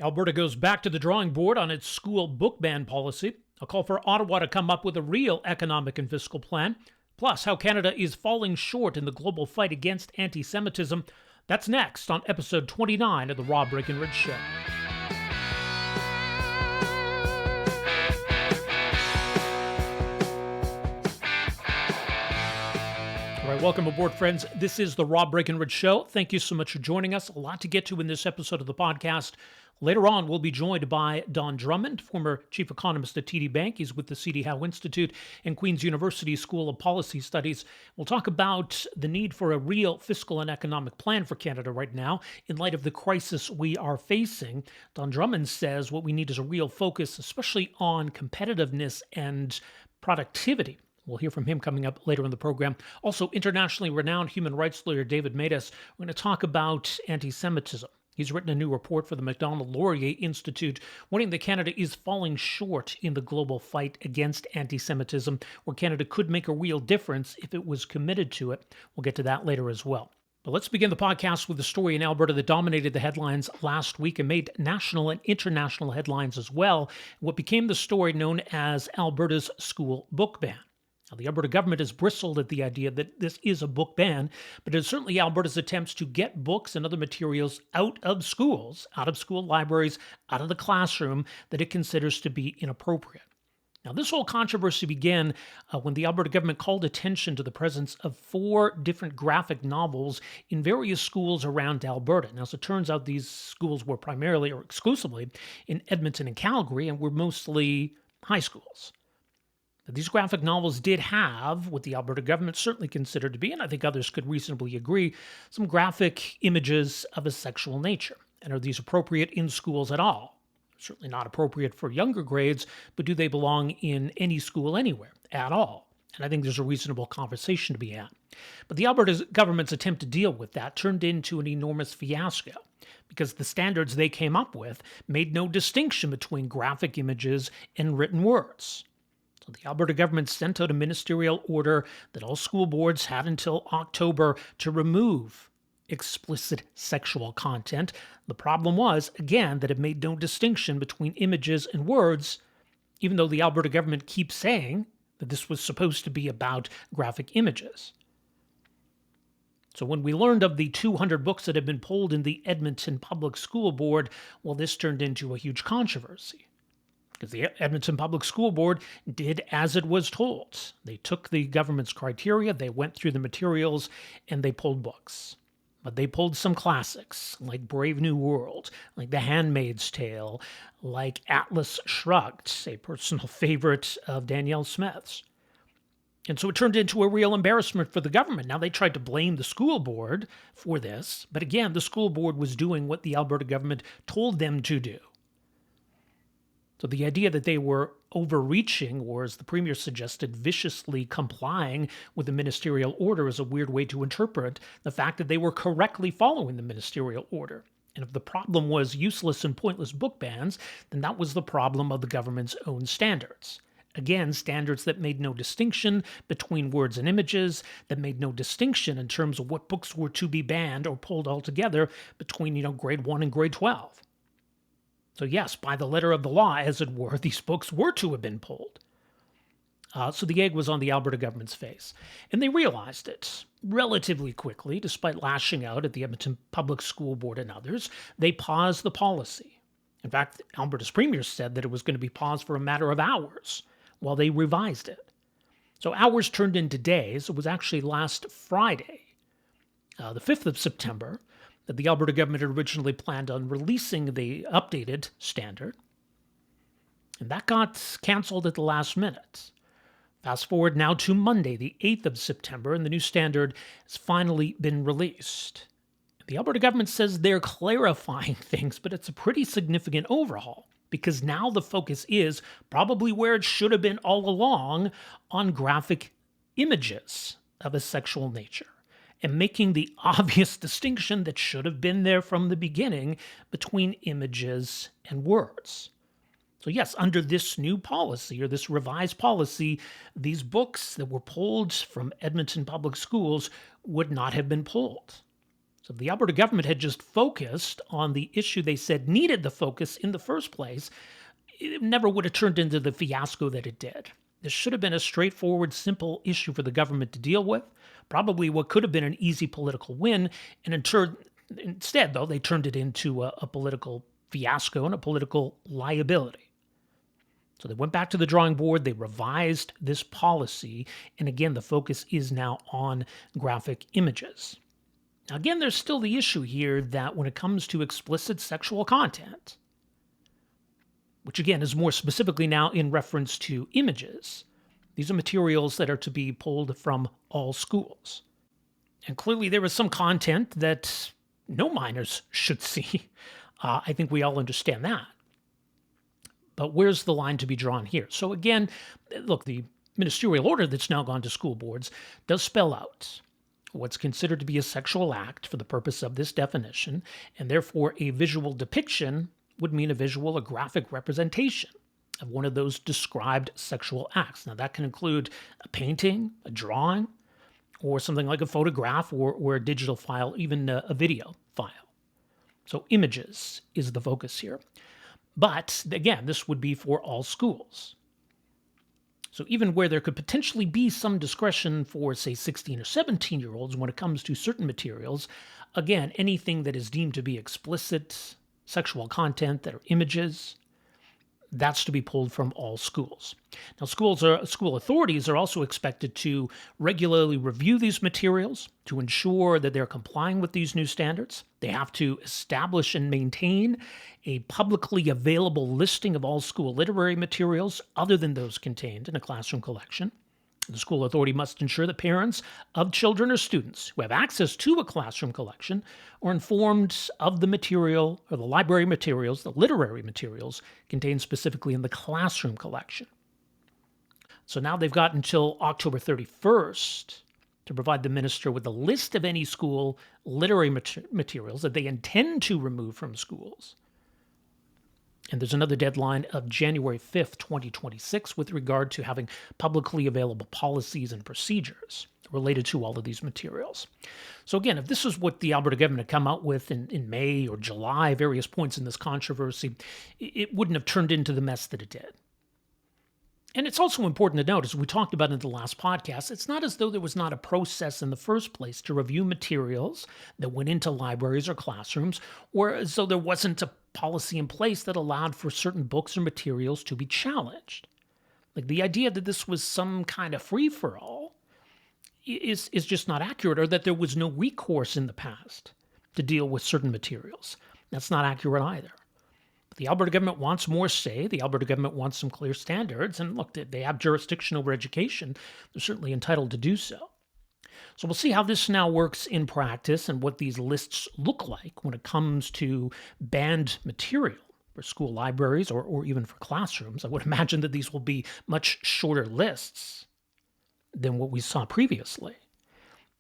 Alberta goes back to the drawing board on its school book ban policy, a call for Ottawa to come up with a real economic and fiscal plan, plus how Canada is falling short in the global fight against anti-Semitism. That's next on episode 29 of the Rob Breakenridge Show. All right, welcome aboard, friends. This is the Rob Breakenridge Show. Thank you so much for joining us. A lot to get to in this episode of the podcast. Later on, we'll be joined by Don Drummond, former chief economist at TD Bank. He's with the Howe Institute and Queen's University School of Policy Studies. We'll talk about the need for a real fiscal and economic plan for Canada right now in light of the crisis we are facing. Don Drummond says what we need is a real focus, especially on competitiveness and productivity. We'll hear from him coming up later in the program. Also, internationally renowned human rights lawyer David Matas. We're going to talk about anti-Semitism. He's written a new report for the Macdonald-Laurier Institute, warning that Canada is falling short in the global fight against anti-Semitism, where Canada could make a real difference if it was committed to it. We'll get to that later as well. But let's begin the podcast with a story in Alberta that dominated the headlines last week and made national and international headlines as well, what became the story known as Alberta's school book ban. Now, the Alberta government has bristled at the idea that this is a book ban, but it's certainly Alberta's attempts to get books and other materials out of schools, out of school libraries, out of the classroom that it considers to be inappropriate. Now, this whole controversy began when the Alberta government called attention to the presence of 4 different graphic novels in various schools around Alberta. Now, as it turns out, these schools were primarily or exclusively in Edmonton and Calgary and were mostly high schools. These graphic novels did have what the Alberta government certainly considered to be, and I think others could reasonably agree, some graphic images of a sexual nature. And are these appropriate in schools at all? Certainly not appropriate for younger grades, but do they belong in any school anywhere at all? And I think there's a reasonable conversation to be had. But the Alberta government's attempt to deal with that turned into an enormous fiasco because the standards they came up with made no distinction between graphic images and written words. So the Alberta government sent out a ministerial order that all school boards had until October to remove explicit sexual content. The problem was, again, that it made no distinction between images and words, even though the Alberta government keeps saying that this was supposed to be about graphic images. So when we learned of the 200 books that had been pulled in the Edmonton Public School Board, well, this turned into a huge controversy. Because the Edmonton Public School Board did as it was told. They took the government's criteria, they went through the materials, and they pulled books. But they pulled some classics, like Brave New World, like The Handmaid's Tale, like Atlas Shrugged, a personal favorite of Danielle Smith's. And so it turned into a real embarrassment for the government. Now, they tried to blame the school board for this, but again, the school board was doing what the Alberta government told them to do. So the idea that they were overreaching, or as the Premier suggested, viciously complying with the ministerial order is a weird way to interpret the fact that they were correctly following the ministerial order. And if the problem was useless and pointless book bans, then that was the problem of the government's own standards. Again, standards that made no distinction between words and images, that made no distinction in terms of what books were to be banned or pulled altogether between, grade 1 and grade 12. So yes, by the letter of the law, as it were, these books were to have been pulled. So the egg was on the Alberta government's face. And they realized it relatively quickly, despite lashing out at the Edmonton Public School Board and others. They paused the policy. In fact, Alberta's premier said that it was going to be paused for a matter of hours while they revised it. So hours turned into days. It was actually last Friday, the 5th of September, that the Alberta government had originally planned on releasing the updated standard. And that got canceled at the last minute. Fast forward now to Monday, the 8th of September, and the new standard has finally been released. The Alberta government says they're clarifying things, but it's a pretty significant overhaul because now the focus is probably where it should have been all along on graphic images of a sexual nature, and making the obvious distinction that should have been there from the beginning between images and words. So yes, under this new policy or this revised policy, these books that were pulled from Edmonton Public Schools would not have been pulled. So So if the Alberta government had just focused on the issue they said needed the focus in the first place, it never would have turned into the fiasco that it did. This should have been a straightforward, simple issue for the government to deal with, probably what could have been an easy political win, and instead, though, they turned it into a political fiasco and a political liability. So they went back to the drawing board, they revised this policy, and again, the focus is now on graphic images. Now, again, there's still the issue here that when it comes to explicit sexual content, which again is more specifically now in reference to images, these are materials that are to be pulled from all schools. And clearly there is some content that no minors should see. I think we all understand that. But where's the line to be drawn here? So again, look, the ministerial order that's now gone to school boards does spell out what's considered to be a sexual act for the purpose of this definition, and therefore a visual depiction would mean a visual or graphic representation of one of those described sexual acts. Now that can include a painting, a drawing, or something like a photograph or a digital file, even a video file. So images is the focus here. But again, this would be for all schools. So even where there could potentially be some discretion for, say, 16 or 17-year-olds when it comes to certain materials, again, anything that is deemed to be explicit sexual content that are images, that's to be pulled from all schools. Now, school authorities are also expected to regularly review these materials to ensure that they're complying with these new standards. They have to establish and maintain a publicly available listing of all school literary materials other than those contained in a classroom collection. The school authority must ensure that parents of children or students who have access to a classroom collection are informed of the material or the library materials, the literary materials contained specifically in the classroom collection. So now they've got until October 31st to provide the minister with a list of any school literary materials that they intend to remove from schools. And there's another deadline of January 5th, 2026, with regard to having publicly available policies and procedures related to all of these materials. So again, if this is what the Alberta government had come out with in May or July, various points in this controversy, it wouldn't have turned into the mess that it did. And it's also important to note, as we talked about in the last podcast, it's not as though there was not a process in the first place to review materials that went into libraries or classrooms, or as though there wasn't a policy in place that allowed for certain books or materials to be challenged. Like the idea that this was some kind of free-for-all is just not accurate, or that there was no recourse in the past to deal with certain materials. That's not accurate either. The Alberta government wants more say. The Alberta government wants some clear standards. And look, they have jurisdiction over education. They're certainly entitled to do so. So we'll see how this now works in practice and what these lists look like when it comes to banned material for school libraries or even for classrooms. I would imagine that these will be much shorter lists than what we saw previously.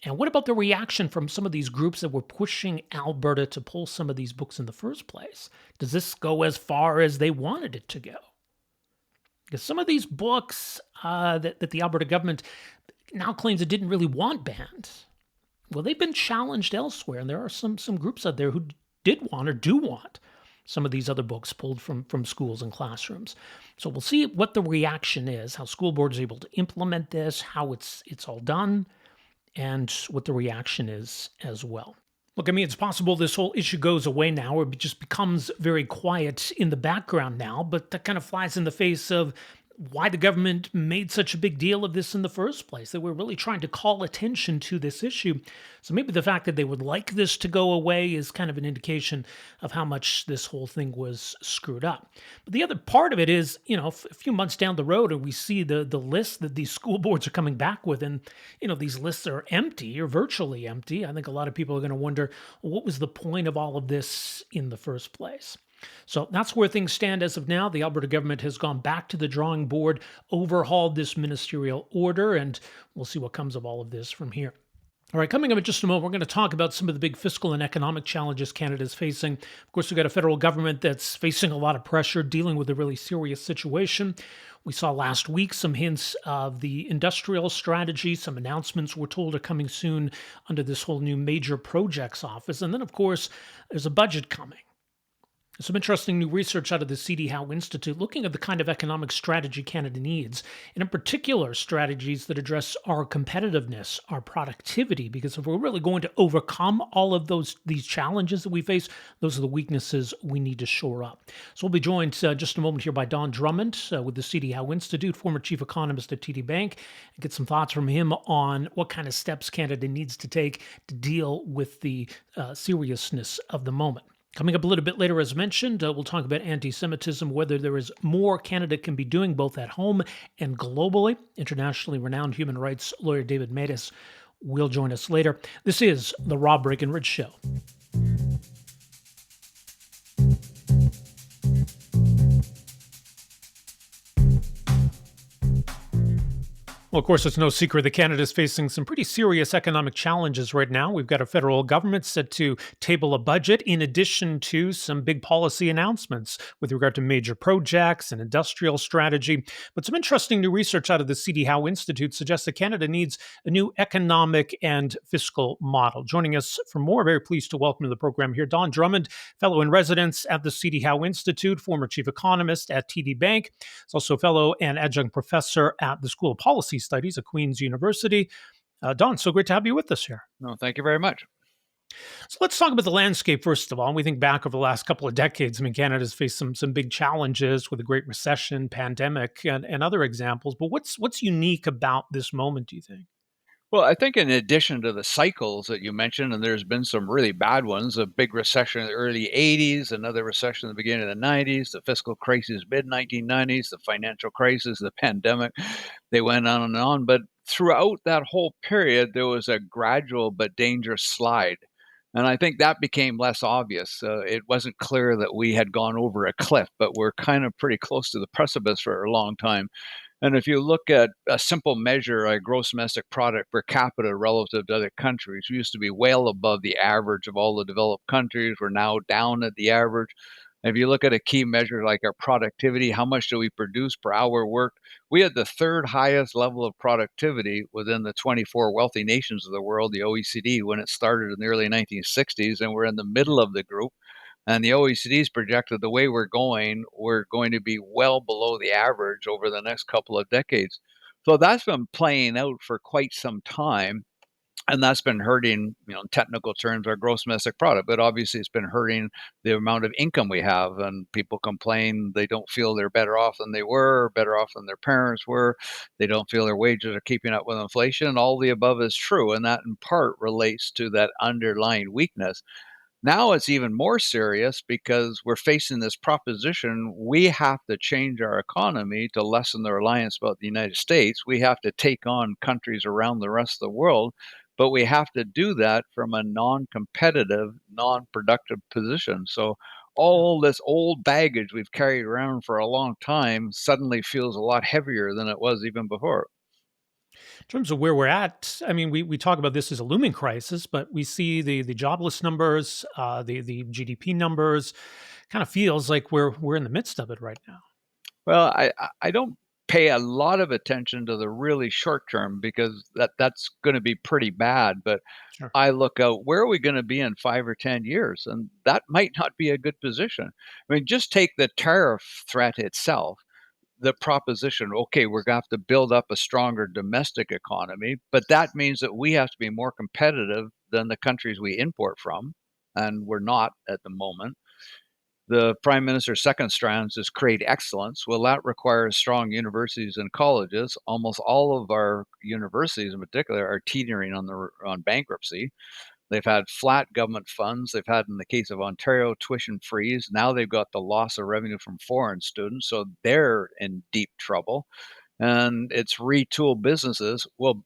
And what about the reaction from some of these groups that were pushing Alberta to pull some of these books in the first place? Does this go as far as they wanted it to go? Because some of these books that the Alberta government now claims it didn't really want banned, well, they've been challenged elsewhere, and there are some groups out there who did want or do want some of these other books pulled from schools and classrooms. So we'll see what the reaction is, how school boards are able to implement this, how it's all done, and what the reaction is as well. Look, I mean, it's possible this whole issue goes away now or it just becomes very quiet in the background now, but that kind of flies in the face of why the government made such a big deal of this in the first place. They were really trying to call attention to this issue. So maybe the fact that they would like this to go away is kind of an indication of how much this whole thing was screwed up. But the other part of it is, a few months down the road, and we see the list that these school boards are coming back with, and, these lists are empty or virtually empty. I think a lot of people are going to wonder, well, what was the point of all of this in the first place? So that's where things stand as of now. The Alberta government has gone back to the drawing board, overhauled this ministerial order, and we'll see what comes of all of this from here. All right, coming up in just a moment, we're going to talk about some of the big fiscal and economic challenges Canada is facing. Of course, we've got a federal government that's facing a lot of pressure, dealing with a really serious situation. We saw last week some hints of the industrial strategy. Some announcements we're told are coming soon under this whole new major projects office. And then, of course, there's a budget coming. Some interesting new research out of the Howe Institute looking at the kind of economic strategy Canada needs, and in particular, strategies that address our competitiveness, our productivity, because if we're really going to overcome all of these challenges that we face, those are the weaknesses we need to shore up. So we'll be joined just a moment here by Don Drummond with the Howe Institute, former chief economist at TD Bank, and get some thoughts from him on what kind of steps Canada needs to take to deal with the seriousness of the moment. Coming up a little bit later, as mentioned, we'll talk about anti-Semitism, whether there is more Canada can be doing both at home and globally. Internationally renowned human rights lawyer David Matas will join us later. This is the Rob Breakenridge Show. Well, of course, it's no secret that Canada is facing some pretty serious economic challenges right now. We've got a federal government set to table a budget in addition to some big policy announcements with regard to major projects and industrial strategy. But some interesting new research out of the Howe Institute suggests that Canada needs a new economic and fiscal model. Joining us for more, very pleased to welcome to the program here, Don Drummond, fellow in residence at the Howe Institute, former chief economist at TD Bank. He's also a fellow and adjunct professor at the School of Policy Studies at Queen's University. Don, so great to have you with us here. No, thank you very much. So let's talk about the landscape first of all. We think back over the last couple of decades. I mean, Canada's faced some big challenges with the Great Recession, pandemic, and other examples. But what's unique about this moment, do you think? Well, I think in addition to the cycles that you mentioned, and there's been some really bad ones, a big recession in the early 80s, another recession in the beginning of the 90s, the fiscal crisis mid-1990s, the financial crisis, the pandemic, they went on and on. But throughout that whole period, there was a gradual but dangerous slide. And I think that became less obvious. It wasn't clear that we had gone over a cliff, but we're kind of pretty close to the precipice for a long time. And if you look at a simple measure, like gross domestic product per capita relative to other countries, we used to be well above the average of all the developed countries. We're now down at the average. If you look at a key measure like our productivity, how much do we produce per hour worked? We had the third highest level of productivity within the 24 wealthy nations of the world, the OECD, when it started in the early 1960s, and we're in the middle of the group. And the OECD's projected the way we're going to be well below the average over the next couple of decades. So that's been playing out for quite some time. And that's been hurting, in technical terms, our gross domestic product. But obviously, it's been hurting the amount of income we have. And people complain they don't feel they're better off than they were, or better off than their parents were. They don't feel their wages are keeping up with inflation. All the above is true. And that in part relates to that underlying weakness. Now it's even more serious because we're facing this proposition. We have to change our economy to lessen the reliance about the United States. We have to take on countries around the rest of the world, but we have to do that from a non-competitive, non-productive position. So all this old baggage we've carried around for a long time suddenly feels a lot heavier than it was even before. In terms of where we're at, I mean, we talk about this as a looming crisis, but we see the jobless numbers, the GDP numbers. Kind of feels like we're in the midst of it right now. Well, I don't pay a lot of attention to the really short term because that's going to be pretty bad. But Sure. I look out, where are we going to be in 5 or 10 years? And that might not be a good position. I mean, just take the tariff threat itself, the proposition, okay, we're going to have to build up a stronger domestic economy, but that means that we have to be more competitive than the countries we import from. And we're not at the moment. The prime minister's second strand is create excellence. Well, that requires strong universities and colleges. Almost all of our universities, in particular, are teetering on bankruptcy. They've had flat government funds. They've had, in the case of Ontario, tuition freeze. Now they've got the loss of revenue from foreign students, so they're in deep trouble. And it's retool businesses. Well,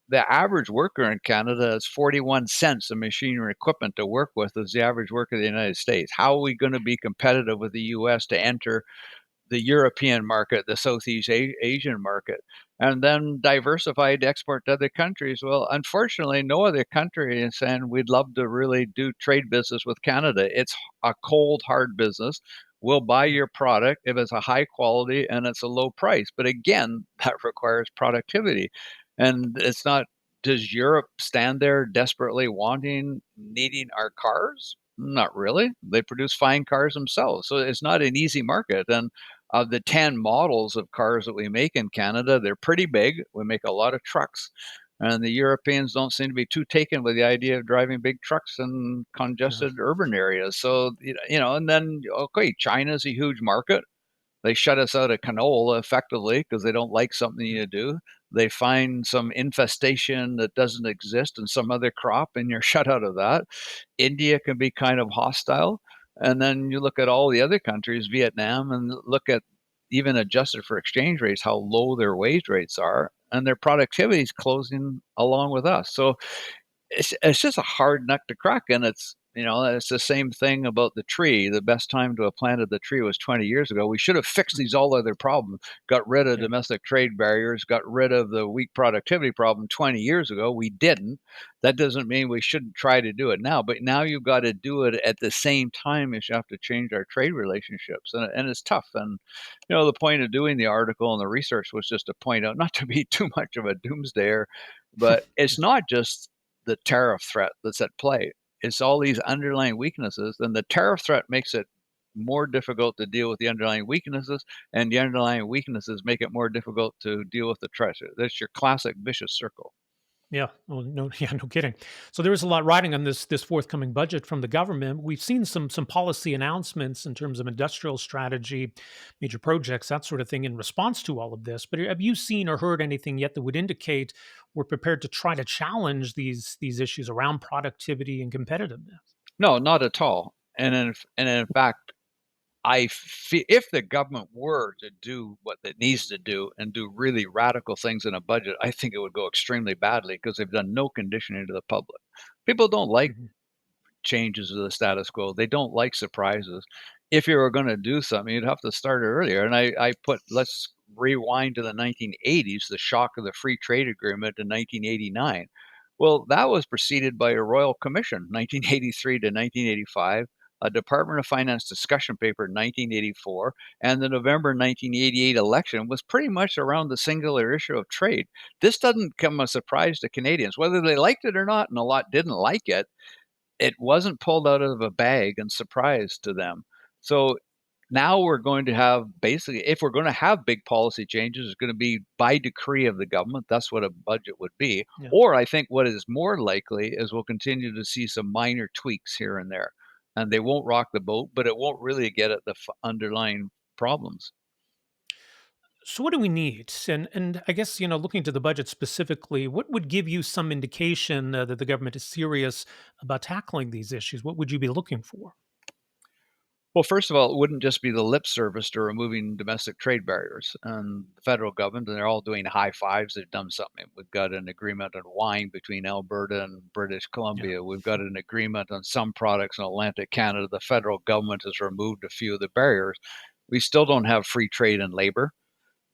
the average worker in Canada is 41 cents of machinery equipment to work with as the average worker in the United States. How are we going to be competitive with the US to enter the European market, the Southeast Asian market, and then diversified export to other countries. Well, unfortunately, no other country is saying we'd love to really do trade business with Canada. It's a cold, hard business. We'll buy Yeah. your product if it's a high quality and it's a low price. But again, that requires productivity. And it's not, does Europe stand there desperately wanting, needing our cars? Not really. They produce fine cars themselves. So it's not an easy market. And of the 10 models of cars that we make in Canada, they're pretty big. We make a lot of trucks. And the Europeans don't seem to be too taken with the idea of driving big trucks in Yeah. congested urban areas. So, and then, okay, China's a huge market. They shut us out of canola effectively because they don't like something Yeah. you do. They find some infestation that doesn't exist in some other crop, and you're shut out of that. India can be kind of hostile. And then you look at all the other countries, Vietnam, and look at even adjusted for exchange rates, how low their wage rates are, and their productivity is closing along with us. So it's just a hard nut to crack, and it's the same thing about the tree. The best time to have planted the tree was 20 years ago. We should have fixed these all other problems, got rid of Yeah. domestic trade barriers, got rid of the weak productivity problem 20 years ago. We didn't. That doesn't mean we shouldn't try to do it now, but now you've got to do it at the same time as you have to change our trade relationships, and it's tough. And the point of doing the article and the research was just to point out, not to be too much of a doomsdayer, but Yeah. it's not just the tariff threat that's at play. It's all these underlying weaknesses, and the tariff threat makes it more difficult to deal with the underlying weaknesses, and the underlying weaknesses make it more difficult to deal with the threat. That's your classic vicious circle. Yeah. Oh, no. Yeah. No kidding. So there is a lot riding on this forthcoming budget from the government. We've seen some policy announcements in terms of industrial strategy, major projects, that sort of thing, in response to all of this. But have you seen or heard anything yet that would indicate we're prepared to try to challenge these issues around productivity and competitiveness? No, not at all. And in fact, if the government were to do what it needs to do and do really radical things in a budget, I think it would go extremely badly because they've done no conditioning to the public. People don't like Mhm. changes to the status quo. They don't like surprises. If you were going to do something, you'd have to start earlier. And let's rewind to the 1980s, the shock of the free trade agreement in 1989. Well, that was preceded by a royal commission, 1983 to 1985, a Department of Finance discussion paper in 1984, and the November 1988 election was pretty much around the singular issue of trade. This doesn't come as a surprise to Canadians, whether they liked it or not, and a lot didn't like it. It wasn't pulled out of a bag and surprised to them. So now we're going to have, basically, if we're going to have big policy changes, it's going to be by decree of the government. That's what a budget would be. Yeah. Or I think what is more likely is we'll continue to see some minor tweaks here and there. And they won't rock the boat, but it won't really get at the underlying problems. So what do we need? And I guess looking to the budget specifically, what would give you some indication that the government is serious about tackling these issues? What would you be looking for? Well, first of all, it wouldn't just be the lip service to removing domestic trade barriers. And the federal government, and they're all doing high fives. They've done something. We've got an agreement on wine between Alberta and British Yeah. Columbia. We've got an agreement on some products in Atlantic Canada. The federal government has removed a few of the barriers. We still don't have free trade in labor.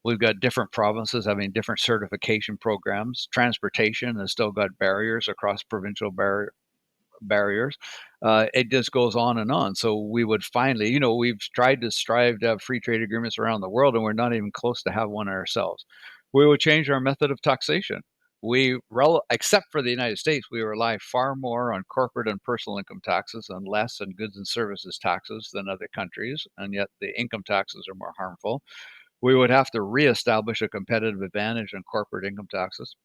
We've got different provinces having different certification programs. Transportation has still got barriers across provincial barriers. It just goes on and on. So we would finally, we've tried to strive to have free trade agreements around the world, and we're not even close to have one ourselves. We would change our method of taxation. Except for the United States, we rely far more on corporate and personal income taxes and less on goods and services taxes than other countries, and yet the income taxes are more harmful. We would have to reestablish a competitive advantage in corporate income taxes.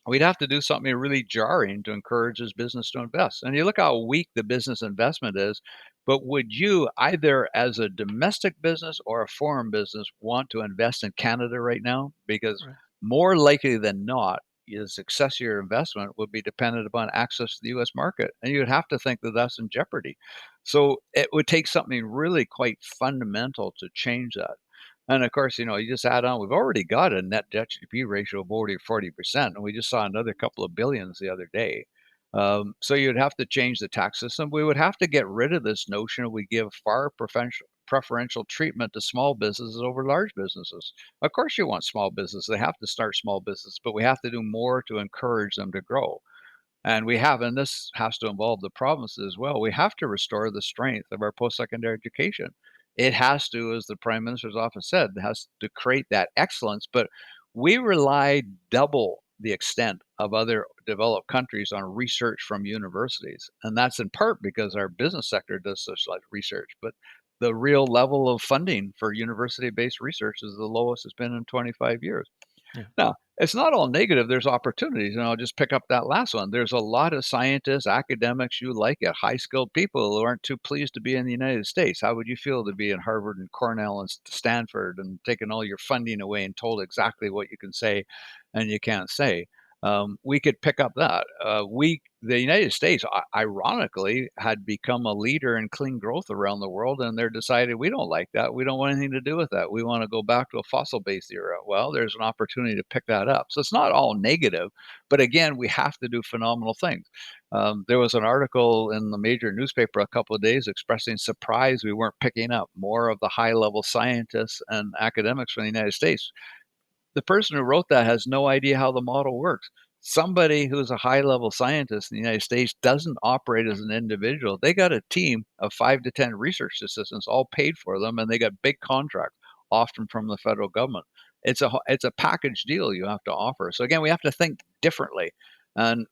We'd have to do something really jarring to encourage his business to invest. And you look how weak the business investment is. But would you, either as a domestic business or a foreign business, want to invest in Canada right now? Because Right. more likely than not, the success of your investment would be dependent upon access to the US market. And you'd have to think that that's in jeopardy. So it would take something really quite fundamental to change that. And of course, you just add on, we've already got a net debt to GDP ratio of over 40%, and we just saw another couple of billions the other day. So you'd have to change the tax system. We would have to get rid of this notion we give far preferential treatment to small businesses over large businesses. Of course, you want small business. They have to start small business, but we have to do more to encourage them to grow. And we have, and this has to involve the provinces as well, we have to restore the strength of our post secondary education. It has to, as the Prime Minister's office said, it has to create that excellence. But we rely double the extent of other developed countries on research from universities. And that's in part because our business sector does such like research. But the real level of funding for university based research is the lowest it's been in 25 years. Yeah. Now, it's not all negative. There's opportunities, and I'll just pick up that last one. There's a lot of scientists, academics you like it, high skilled people who aren't too pleased to be in the United States. How would you feel to be in Harvard and Cornell and Stanford and taking all your funding away and told exactly what you can say and you can't say? We could pick up that. The United States, ironically, had become a leader in clean growth around the world, and they're decided we don't like that. We don't want anything to do with that. We want to go back to a fossil-based era. Well, there's an opportunity to pick that up. So it's not all negative, but again, we have to do phenomenal things. There was an article in the major newspaper a couple of days expressing surprise we weren't picking up more of the high-level scientists and academics from the United States. The person who wrote that has no idea how the model works. Somebody who's a high level scientist in the United States doesn't operate as an individual. They got a team of 5 to 10 research assistants, all paid for them, and they got big contracts, often from the federal government. It's a package deal you have to offer. So again, we have to think differently. And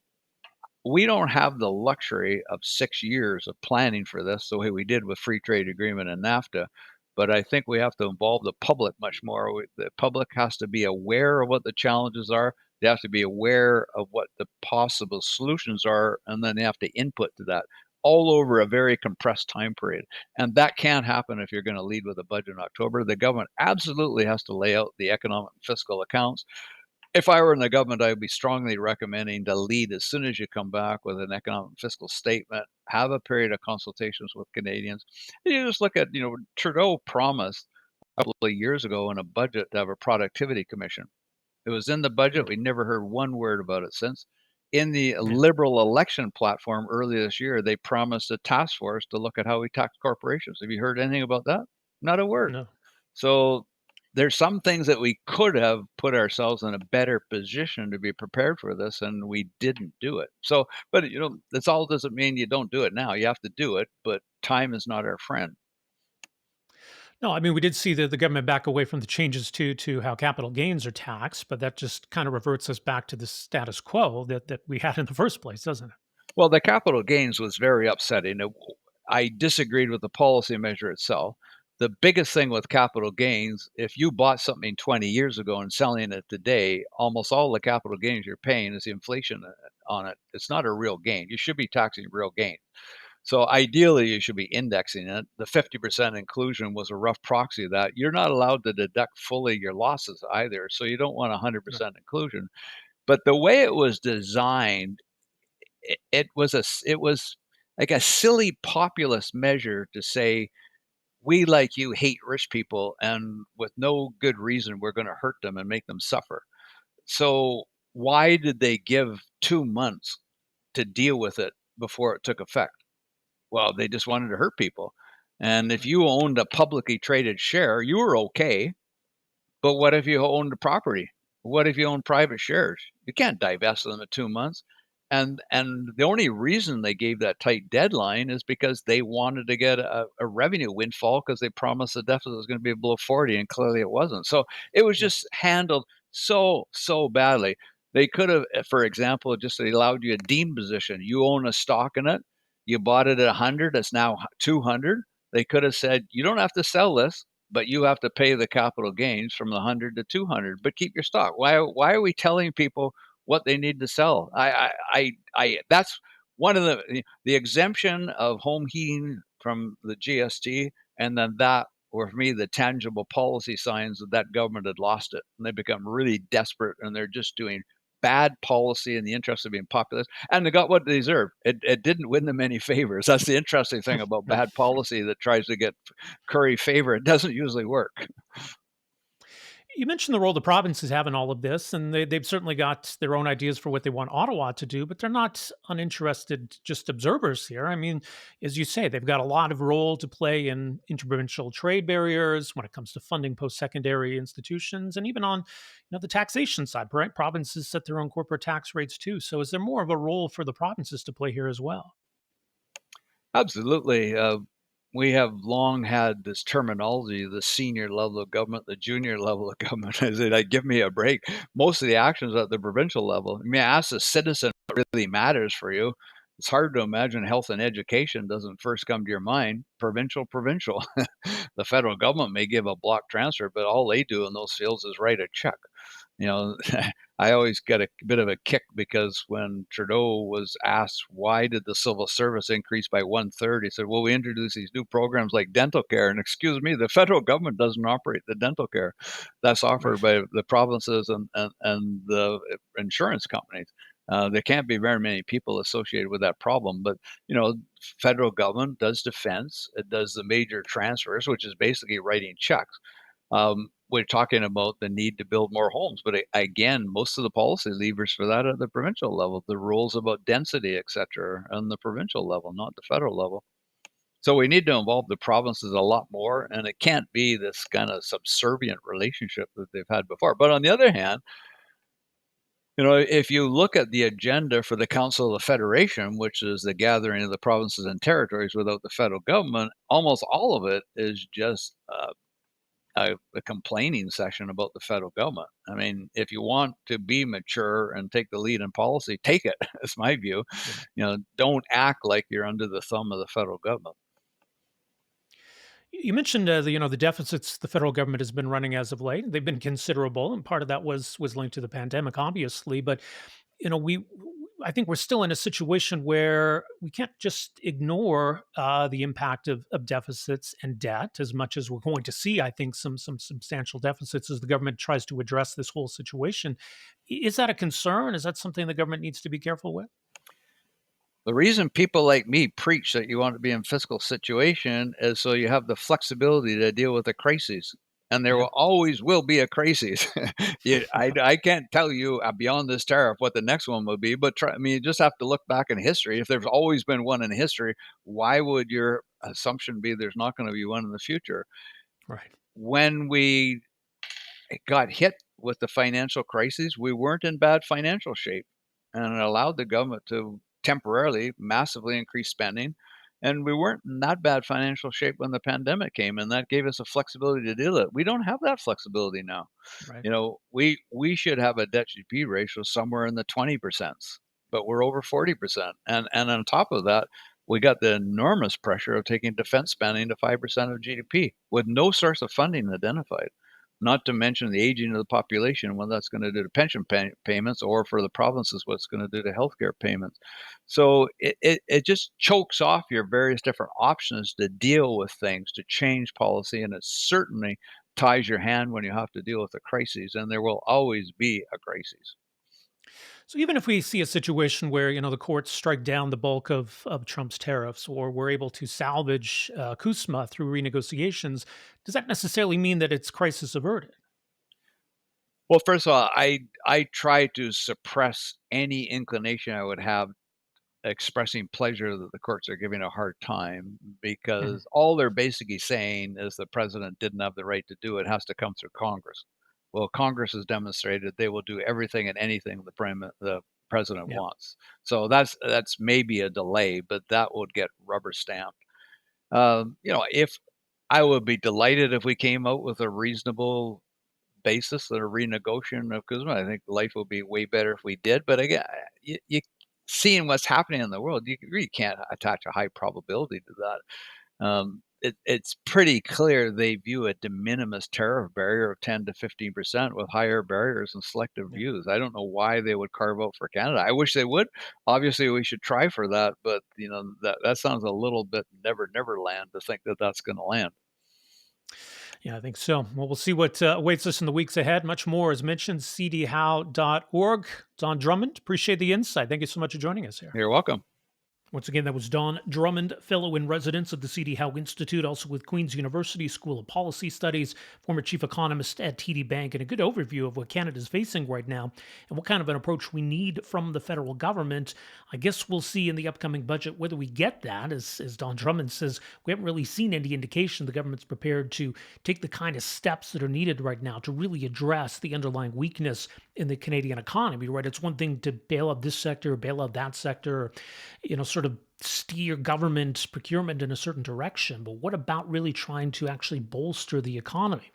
we don't have the luxury of 6 years of planning for this the way we did with free trade agreement and NAFTA. But I think we have to involve the public much more. The public has to be aware of what the challenges are. They have to be aware of what the possible solutions are, and then they have to input to that all over a very compressed time period. And that can't happen if you're going to lead with a budget in October. The government absolutely has to lay out the economic and fiscal accounts. If I were in the government, I would be strongly recommending to lead as soon as you come back with an economic fiscal statement, have a period of consultations with Canadians. And you just look at, Trudeau promised a couple of years ago in a budget to have a productivity commission. It was in the budget. We never heard one word about it since. In the Yeah. Liberal election platform earlier this year, they promised a task force to look at how we tax corporations. Have you heard anything about that? Not a word. No. So there's some things that we could have put ourselves in a better position to be prepared for this, and we didn't do it. So, but that's all doesn't mean you don't do it now. You have to do it, but time is not our friend. No, I mean, we did see the government back away from the changes to how capital gains are taxed, but that just kind of reverts us back to the status quo that we had in the first place, doesn't it? Well, the capital gains was very upsetting. I disagreed with the policy measure itself. The biggest thing with capital gains, if you bought something 20 years ago and selling it today, almost all the capital gains you're paying is the inflation on it. It's not a real gain. You should be taxing real gain. So ideally, you should be indexing it. The 50% inclusion was a rough proxy of that. You're not allowed to deduct fully your losses either. So you don't want No. 100% inclusion. But the way it was designed, it was like a silly populist measure to say we like you hate rich people and with no good reason we're going to hurt them and make them suffer. So why did they give 2 months to deal with it before it took effect? Well, they just wanted to hurt people. And if you owned a publicly traded share, you were okay. But what if you owned a property? What if you own private shares? You can't divest them in 2 months. And the only reason they gave that tight deadline is because they wanted to get a revenue windfall because they promised the deficit was going to be below 40, and clearly it wasn't. So it was Yeah. just handled so badly. They could have, for example, just allowed you a deemed position. You own a stock in it. You bought it at 100. It's now 200. They could have said you don't have to sell this, but you have to pay the capital gains from the 100 to 200, but keep your stock. Why are we telling people what they need to sell? That's one of the exemption of home heating from the GST, and then that were for me the tangible policy signs that government had lost it, and they become really desperate, and they're just doing bad policy in the interest of being populist, and they got what they deserve. It didn't win them any favors. That's the interesting thing about No. bad policy that tries to get curry favor. It doesn't usually work. You mentioned the role the provinces have in all of this, and they've certainly got their own ideas for what they want Ottawa to do, but they're not uninterested just observers here. I mean, as you say, they've got a lot of role to play in interprovincial trade barriers when it comes to funding post-secondary institutions, and even on the taxation side, right? Provinces set their own corporate tax rates too. So is there more of a role for the provinces to play here as well? Absolutely. We have long had this terminology, the senior level of government, the junior level of government. I say, like, give me a break. Most of the actions at the provincial level. I mean, ask a citizen what really matters for you. It's hard to imagine health and education doesn't first come to your mind. Provincial, provincial. The federal government may give a block transfer, but all they do in those fields is write a check. You know, I always get a bit of a kick because when Trudeau was asked why did the civil service increase by 1/3, he said, "Well, we introduced these new programs like dental care." And excuse me, the federal government doesn't operate the dental care. That's Right. offered by the provinces and the insurance companies. There can't be very many people associated with that problem, but you know, federal government does defense. It does the major transfers, which is basically writing checks. We're talking about the need to build more homes, but again, most of the policy levers for that are at the provincial level. The rules about density, et cetera, on the provincial level, not the federal level. So we need to involve the provinces a lot more, and it can't be this kind of subservient relationship that they've had before. But on the other hand, if you look at the agenda for the Council of the Federation, which is the gathering of the provinces and territories without the federal government, almost all of it is just a complaining session about the federal government. I mean, if you want to be mature and take the lead in policy, take it. That's my view. Yeah. Don't act like you're under the thumb of the federal government. You mentioned the deficits the federal government has been running as of late. They've been considerable, and part of that was linked to the pandemic, obviously. But we I think we're still in a situation where we can't just ignore the impact of deficits and debt as much as we're going to see. I think some substantial deficits as the government tries to address this whole situation. Is that a concern? Is that something the government needs to be careful with? The reason people like me preach that you want to be in fiscal situation is so you have the flexibility to deal with the crises. And there Yeah, will always will be a crisis. yeah, I can't tell you beyond this tariff what the next one will be, but you just have to look back in history. If there's always been one in history, why would your assumption be there's not going to be one in the future? right, When we got hit with the financial crisis, we weren't in bad financial shape, and it allowed the government to temporarily massively increase spending. And we weren't in that bad financial shape when the pandemic came, and that gave us a flexibility to deal with it. We don't have that flexibility now. right. We should have a debt GDP ratio somewhere in the 20%, but we're over 40%. And on top of that, we got the enormous pressure of taking defense spending to 5% of GDP with no source of funding identified. Not to mention the aging of the population, what that's going to do to pension payments, or for the provinces, what it's going to do to healthcare payments. So it just chokes off your various different options to deal with things, to change policy, and it certainly ties your hand when you have to deal with a crisis, and there will always be a crisis. So even if we see a situation where the courts strike down the bulk of Trump's tariffs, or we're able to salvage KUSMA through renegotiations, does that necessarily mean that it's crisis averted? Well, first of all, I try to suppress any inclination I would have expressing pleasure that the courts are giving a hard time, Mhm. because all they're basically saying is the president didn't have the right to do it. It has to come through Congress. Well, Congress has demonstrated they will do everything and anything the president Yeah, wants. So that's maybe a delay, but that would get rubber stamped. If I would be delighted if we came out with a reasonable basis that a renegotiation of Kuzma. I think life would be way better if we did. But again, you seeing what's happening in the world, you really can't attach a high probability to that. It's pretty clear they view a de minimis tariff barrier of 10 to 15% with higher barriers and selective yeah. views. I don't know why they would carve out for Canada. I wish they would. Obviously, we should try for that, but that sounds a little bit never land to think that that's going to land. Yeah, I think so. Well, we'll see what awaits us in the weeks ahead. Much more is mentioned, cdhow.org. Don Drummond, appreciate the insight. Thank you so much for joining us here. You're welcome. Once again, that was Don Drummond, fellow in residence of the C.D. Howe Institute, also with Queen's University School of Policy Studies, former chief economist at TD Bank, and a good overview of what Canada's facing right now and what kind of an approach we need from the federal government. I guess we'll see in the upcoming budget whether we get that. As Don Drummond says, we haven't really seen any indication the government's prepared to take the kind of steps that are needed right now to really address the underlying weakness in the Canadian economy, right? It's one thing to bail out this sector, bail out that sector, sort of steer government procurement in a certain direction. But what about really trying to actually bolster the economy?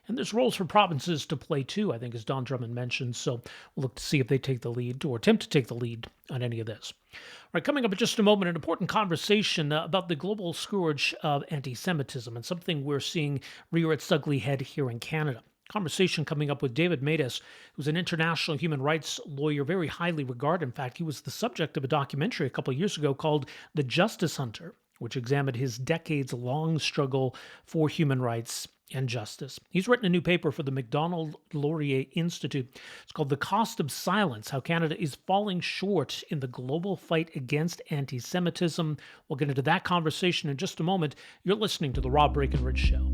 And there's roles for provinces to play too, I think, as Don Drummond mentioned. So we'll look to see if they take the lead or attempt to take the lead on any of this. All right, coming up in just a moment, an important conversation about the global scourge of anti Semitism and something we're seeing rear its ugly head here in Canada. Conversation coming up with David Matas, who's an international human rights lawyer, very highly regarded. In fact, he was the subject of a documentary a couple of years ago called The Justice Hunter, which examined his decades-long struggle for human rights and justice. He's written a new paper for the Macdonald-Laurier Institute. It's called The Cost of Silence, How Canada is Falling Short in the Global Fight Against Anti-Semitism. We'll get into that conversation in just a moment. You're listening to The Rob Breakenridge Show.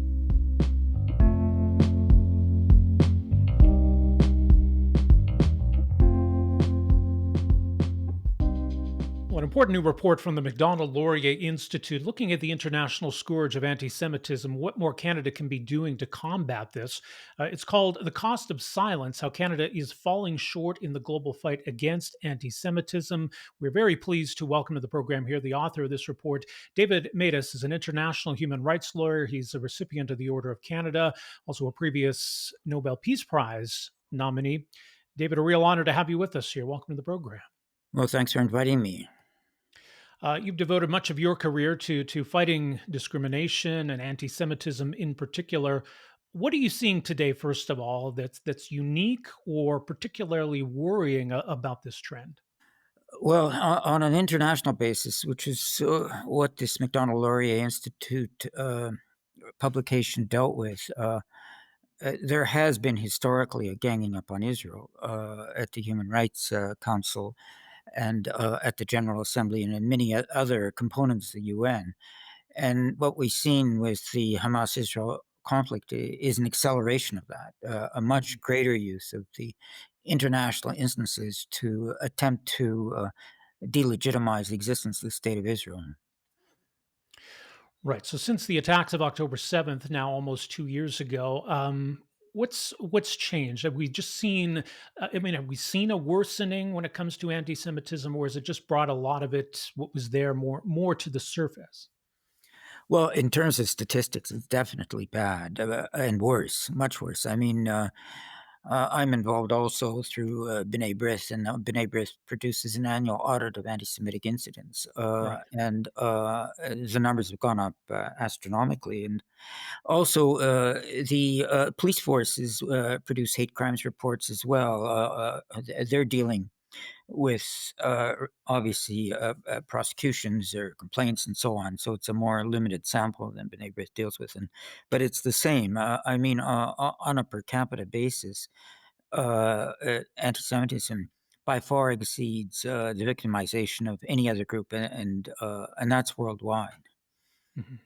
Well, an important new report from the Macdonald-Laurier Institute looking at the international scourge of anti-Semitism, what more Canada can be doing to combat this. It's called The Cost of Silence, How Canada is Falling Short in the Global Fight Against Anti-Semitism. We're very pleased to welcome to the program here the author of this report. David Matas is an international human rights lawyer. He's a recipient of the Order of Canada, also a previous Nobel Peace Prize nominee. David, a real honor to have you with us here. Welcome to the program. Well, thanks for inviting me. You've devoted much of your career to fighting discrimination and anti-Semitism in particular. What are you seeing today, first of all, that's unique or particularly worrying about this trend? Well, on an international basis, which is what this Macdonald-Laurier Institute publication dealt with, there has been historically a ganging up on Israel at the Human Rights Council and at the General Assembly and in many other components of the UN. And what we've seen with the Hamas-Israel conflict is an acceleration of that, a much greater use of the international instances to attempt to delegitimize the existence of the State of Israel. Right. So since the attacks of October 7th, now almost 2 years ago, what's changed? Have we just seen? Have we seen a worsening when it comes to anti-Semitism, or has it just brought a lot of it, what was there, more to the surface? Well, in terms of statistics, it's definitely bad and worse, much worse. I'm involved also through B'nai B'rith, and B'nai B'rith produces an annual audit of anti-Semitic incidents, Right. and the numbers have gone up astronomically. And also, the police forces produce hate crimes reports as well. They're dealing with obviously prosecutions or complaints and so on. So it's a more limited sample than B'nai B'rith deals with. But it's the same. On a per capita basis, anti-Semitism by far exceeds the victimization of any other group, and that's worldwide. Mhm.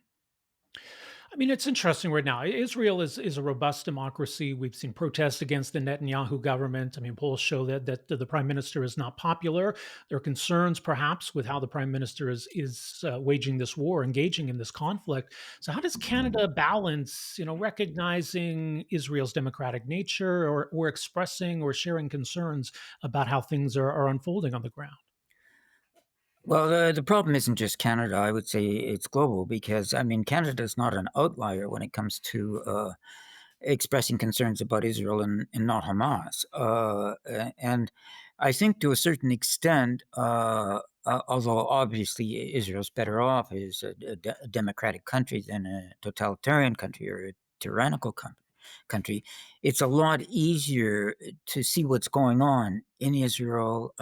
It's interesting right now. Israel is a robust democracy. We've seen protests against the Netanyahu government. Polls show that the prime minister is not popular. There are concerns, perhaps, with how the prime minister is waging this war, engaging in this conflict. So, how does Canada balance, recognizing Israel's democratic nature, or expressing or sharing concerns about how things are unfolding on the ground? Well, the problem isn't just Canada. I would say it's global because, Canada is not an outlier when it comes to expressing concerns about Israel and not Hamas. And I think to a certain extent, although obviously Israel's better off as a democratic country than a totalitarian country or a tyrannical country, it's a lot easier to see what's going on in Israel,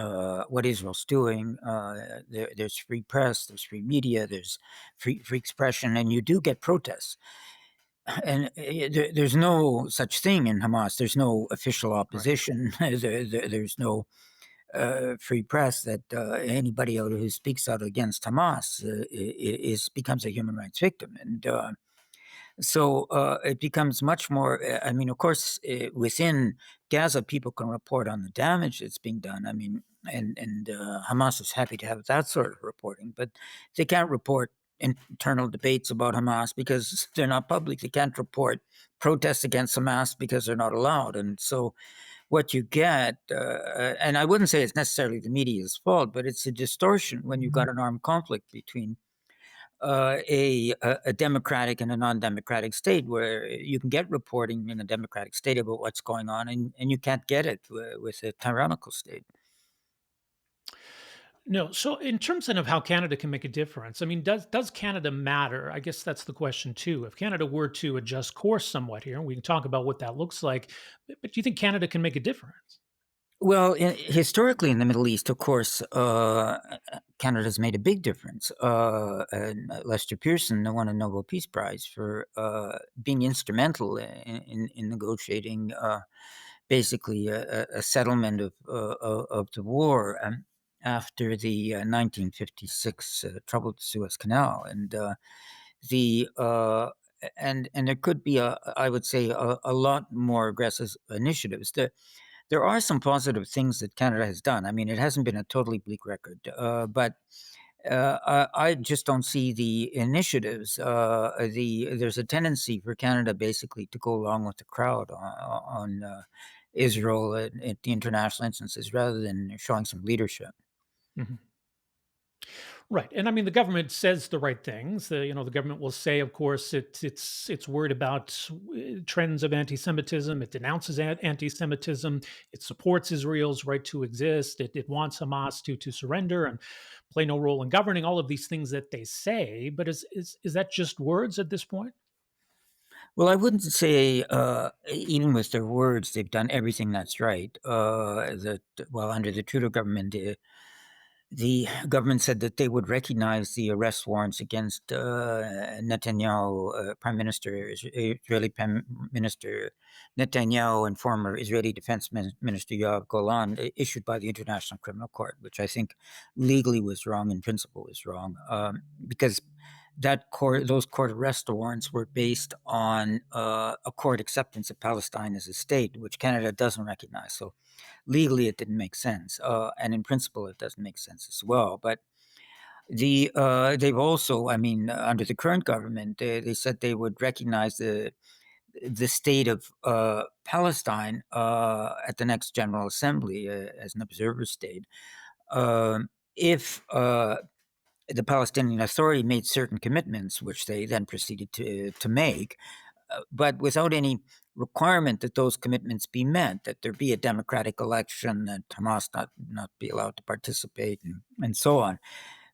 what Israel's doing. There's free press, there's free media, there's free expression, and you do get protests. And there's no such thing in Hamas. There's no official Right. opposition. There's no free press that anybody out who speaks out against Hamas becomes a human rights victim, and so it becomes much more. I mean, of course, within Gaza, people can report on the damage that's being done. I mean, and Hamas is happy to have that sort of reporting, but they can't report internal debates about Hamas because they're not public. They can't report protests against Hamas because they're not allowed, and so what you get, and I wouldn't say it's necessarily the media's fault, but it's a distortion when you've got an armed conflict between a democratic and a non-democratic state, where you can get reporting in a democratic state about what's going on, and you can't get it with a tyrannical state. No. So, in terms then of how Canada can make a difference, I mean, does Canada matter? I guess that's the question too. If Canada were to adjust course somewhat here, and we can talk about what that looks like, but do you think Canada can make a difference? Well, historically in the Middle East, of course, Canada's made a big difference. And Lester Pearson won a Nobel Peace Prize for being instrumental in negotiating basically a settlement of the war after the 1956 troubled Suez Canal, and the and there could be I would say a lot more aggressive initiatives. There are some positive things that Canada has done. I mean, it hasn't been a totally bleak record, but I just don't see the initiatives. There's a tendency for Canada basically to go along with the crowd on Israel at the international instances rather than showing some leadership. Mhm. Right, and I mean, the government says the right things. The government will say, of course, it's worried about trends of anti-Semitism. It denounces anti-Semitism. It supports Israel's right to exist. It wants Hamas to surrender and play no role in governing. All of these things that they say, but is that just words at this point? Well, I wouldn't say, even with their words, they've done everything that's right. Under the Trudeau government, the government said that they would recognize the arrest warrants against Netanyahu, Israeli Prime Minister Netanyahu, and former Israeli Defense Minister Yoav Golan, issued by the International Criminal Court, which I think legally was wrong, in principle was wrong, because those court arrest warrants were based on a court acceptance of Palestine as a state, which Canada doesn't recognize. So legally, it didn't make sense, and in principle, it doesn't make sense as well. But they've also, I mean, under the current government, they said they would recognize the state of Palestine at the next General Assembly as an observer state. If the Palestinian Authority made certain commitments, which they then proceeded to make, but without any requirement that those commitments be met, that there be a democratic election, that Hamas not be allowed to participate, and so on.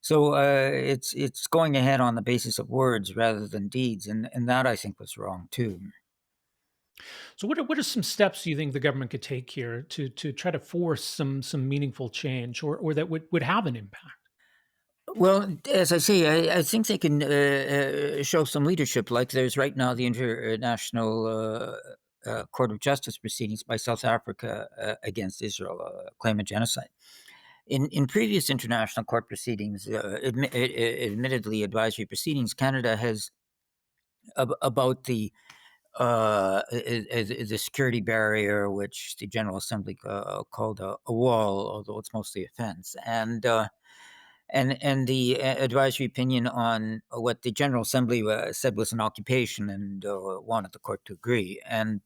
So it's going ahead on the basis of words rather than deeds, and that I think was wrong too. So, what are some steps you think the government could take here to try to force some meaningful change, or that would have an impact? Well, as I say, I think they can show some leadership. Like there's right now the International Court of Justice proceedings by South Africa against Israel, claim of genocide. In previous international court proceedings, admittedly advisory proceedings, Canada has about the security barrier, which the General Assembly called a wall, although it's mostly a fence, and the advisory opinion on what the General Assembly said was an occupation, and wanted the court to agree. And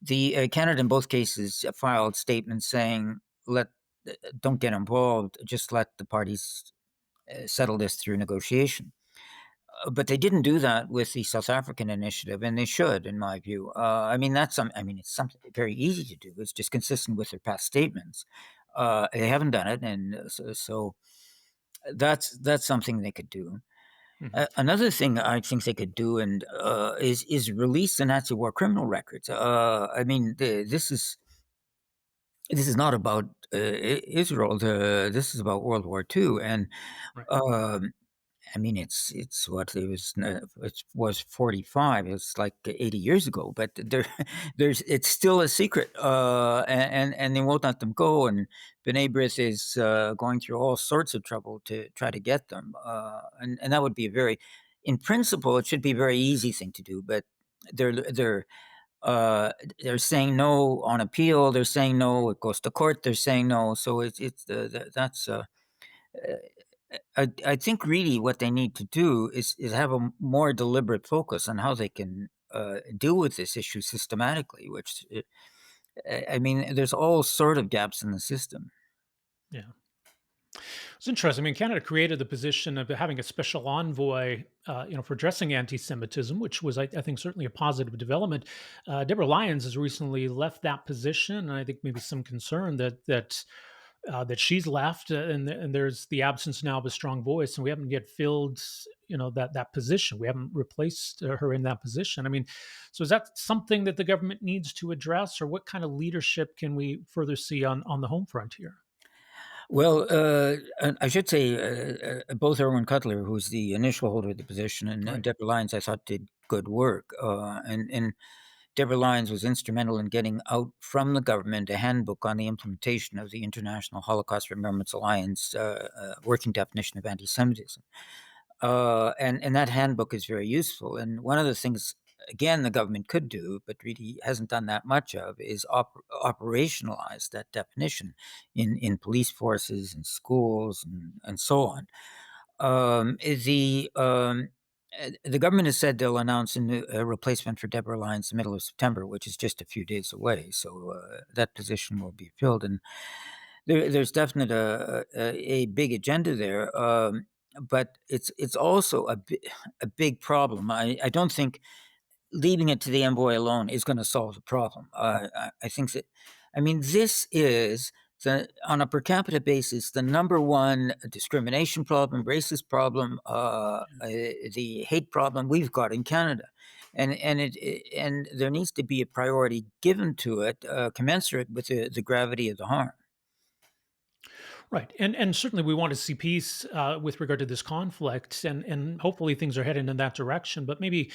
the Canada, in both cases, filed statements saying, "Let don't get involved. Just let the parties settle this through negotiation." But they didn't do that with the South African initiative, and they should, in my view. I mean, I mean, it's something very easy to do. It's just consistent with their past statements. They haven't done it, and so that's something they could do. Mhm. Another thing I think they could do, and is release the Nazi war criminal records. I mean, this is not about Israel. This is about World War II, Right. um, I mean, it's what it was 45. It's like 80 years ago, but there's it's still a secret, and they won't let them go. And B'nai B'rith is going through all sorts of trouble to try to get them, and that would be a very, in principle, it should be a very easy thing to do, but they're uh, they're saying no on appeal. They're saying no. It goes to court. They're saying no. So that's. I think really what they need to do is have a more deliberate focus on how they can deal with this issue systematically. Which I mean, there's all sort of gaps in the system. Yeah. It's interesting. I mean, Canada created the position of having a special envoy, for addressing anti-Semitism, which was, I think, certainly a positive development. Deborah Lyons has recently left that position, and I think maybe some concern that she's left, and there's the absence now of a strong voice, and we haven't yet filled, that position. We haven't replaced her in that position. I mean, so is that something that the government needs to address, or what kind of leadership can we further see on the home front here? Well, and I should say both Erwin Cutler, who's the initial holder of the position, and Right. Deborah Lyons, I thought did good work. And Deborah Lyons was instrumental in getting out from the government a handbook on the implementation of the International Holocaust Remembrance Alliance working definition of anti-Semitism. And that handbook is very useful. And one of the things, again, the government could do, but really hasn't done that much of, is operationalize that definition in police forces and schools and so on. The government has said they'll announce a replacement for Deborah Lyons in the middle of September, which is just a few days away. So that position will be filled, and there's definitely a big agenda there. But it's also a big problem. I don't think leaving it to the envoy alone is going to solve the problem. I think that, I mean, this is on a per capita basis the number one discrimination problem, racist problem, the hate problem we've got in Canada, and there needs to be a priority given to it, commensurate with the gravity of the harm. Right, and certainly we want to see peace with regard to this conflict, and hopefully things are headed in that direction. But maybe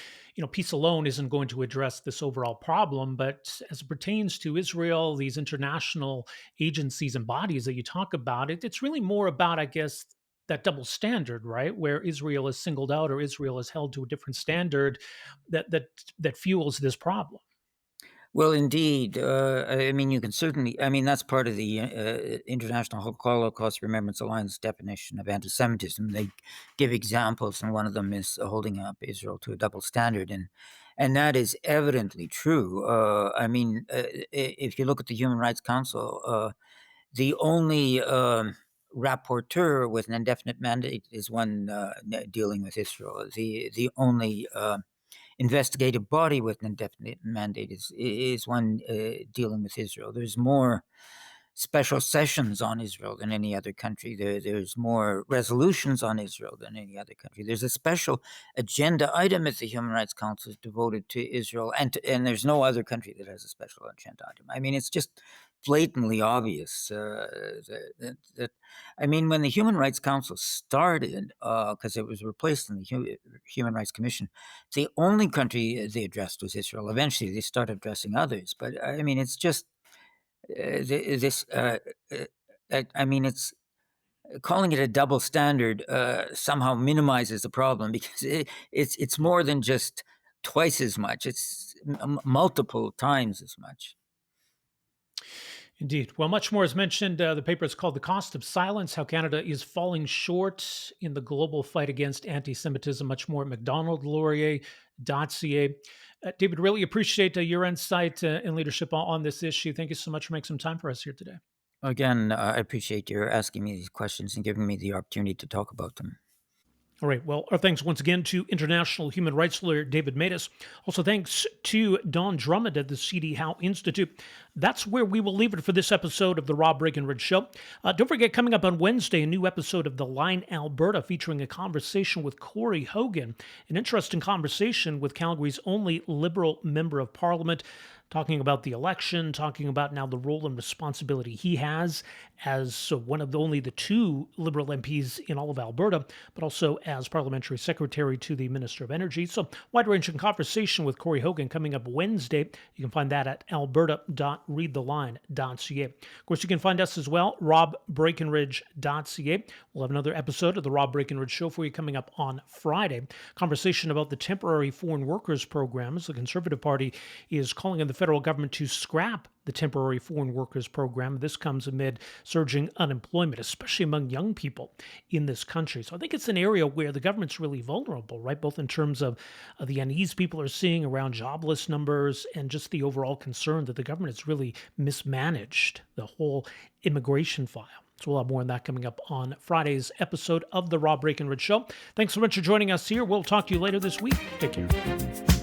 peace alone isn't going to address this overall problem. But as it pertains to Israel, these international agencies and bodies that you talk about, it's really more about, I guess, that double standard, right? Where Israel is singled out or Israel is held to a different standard that fuels this problem. Well, indeed. I mean, you can certainly. I mean, that's part of the International Holocaust Remembrance Alliance definition of anti-Semitism. They give examples, and one of them is holding up Israel to a double standard, and that is evidently true. I mean, if you look at the Human Rights Council, the only rapporteur with an indefinite mandate is one dealing with Israel. The only investigative body with an indefinite mandate is one dealing with Israel. There's more special sessions on Israel than any other country. There's more resolutions on Israel than any other country. There's a special agenda item at the Human Rights Council devoted to Israel, and there's no other country that has a special agenda item. I mean, it's just blatantly obvious that I mean, when the Human Rights Council started, because it was replaced in the Human Rights Commission, the only country they addressed was Israel. Eventually, they started addressing others, but I mean, it's just this. I mean, it's calling it a double standard somehow minimizes the problem because it's more than just twice as much. It's multiple times as much. Indeed. Well, much more is mentioned. The paper is called The Cost of Silence: How Canada is Falling Short in the Global Fight Against Anti-Semitism. Much more at macdonaldlaurier.ca. David, really appreciate your insight and leadership on this issue. Thank you so much for making some time for us here today. Again, I appreciate your asking me these questions and giving me the opportunity to talk about them. All right. Well, our thanks once again to international human rights lawyer David Matas. Also, thanks to Don Drummond at the C.D. Howe Institute. That's where we will leave it for this episode of the Rob Breakenridge Show. Don't forget, coming up on Wednesday, a new episode of The Line Alberta featuring a conversation with Corey Hogan, an interesting conversation with Calgary's only Liberal member of Parliament, talking about the election, talking about now the role and responsibility he has as one of only the two Liberal MPs in all of Alberta, but also as Parliamentary Secretary to the Minister of Energy. So, wide-ranging conversation with Corey Hogan coming up Wednesday. You can find that at alberta.readtheline.ca. Of course, you can find us as well, robbreakenridge.ca. We'll have another episode of the Rob Breakenridge Show for you coming up on Friday. Conversation about the temporary foreign workers programs. The Conservative Party is calling on the federal government to scrap the temporary foreign workers program. This comes amid surging unemployment, especially among young people in this country. So I think it's an area where the government's really vulnerable, right? Both in terms of the unease people are seeing around jobless numbers and just the overall concern that the government has really mismanaged the whole immigration file. So we'll have more on that coming up on Friday's episode of The Rob Breakenridge Show. Thanks so much for joining us here. We'll talk to you later this week. Take care.